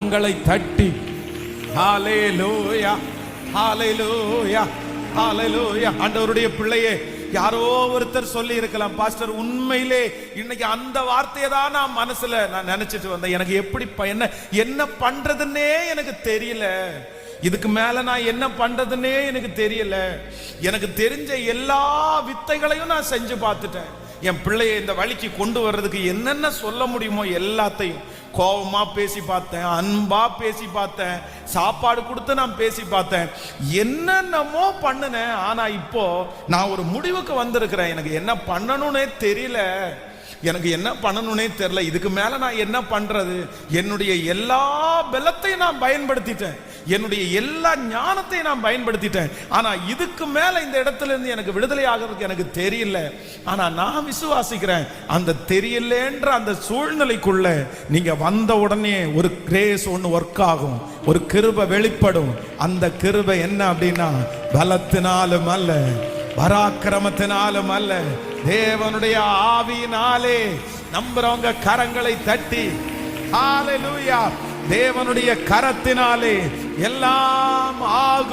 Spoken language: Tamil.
கரங்களை தட்டி ஹல்லேலூயா ஹல்லேலூயா ஹல்லேலூயா. ஆண்டவருடைய பிள்ளையே, யாரோ ஒருத்தர் சொல்லி இருக்கலாம், பாஸ்டர் உண்மையிலே இன்னைக்கு அந்த வார்த்தையை தான் நான் மனசுல நினைச்சிட்டு வந்தேன். எனக்கு எப்படி என்ன பண்றதுன்னே எனக்கு தெரியல. இதுக்கு மேல நான் என்ன பண்றதுன்னே எனக்கு தெரியல. எனக்கு தெரிஞ்ச எல்லா வித்தைகளையும் நான் செஞ்சு பார்த்துட்டேன். என் பிள்ளையை இந்த வழிக்கு கொண்டு வர்றதுக்கு என்னென்ன சொல்ல முடியுமோ எல்லாத்தையும் கோபமா பேசி பார்த்தேன், அன்பா பேசி பார்த்தேன், சாப்பாடு கொடுத்து நான் பேசி பார்த்தேன், என்னென்னமோ பண்ணினேன். ஆனா இப்போ நான் ஒரு முடிவுக்கு வந்திருக்கிறேன். எனக்கு என்ன பண்ணணும்னே தெரியல, எனக்கு என்ன பண்ணணும்னே தெரியல. இதுக்கு மேல நான் என்ன பண்றது? என்னுடைய எல்லா பலத்தையும் நான் பயன்படுத்திட்டேன், என்னுடைய எல்லா ஞானத்தையும் நான் பயன்படுத்திட்டேன். ஆனா இதுக்கு மேல இந்த இடத்துல இருந்து எனக்கு விடுதலை ஆகிறதுக்கு எனக்கு தெரியல. ஆனா நான் விசுவாசிக்கிறேன், அந்த தெரியலன்ற அந்த சூழ்நிலைக்குள்ள நீங்க வந்த உடனே ஒரு கிரேஸ் ஒன்று ஒர்க் ஆகும், ஒரு கிருபை வெளிப்படும். அந்த கிருபை என்ன அப்படின்னா, பலத்தினாலும் அல்ல, பராக்கிரமத்தினாலும் அல்ல, தேவனுடைய ஆவியினாலே. நம்புறவங்க கரங்களை தட்டி ஹல்லேலூயா. தேவனுடைய கரத்தினாலே எல்லாம் ஆகும்.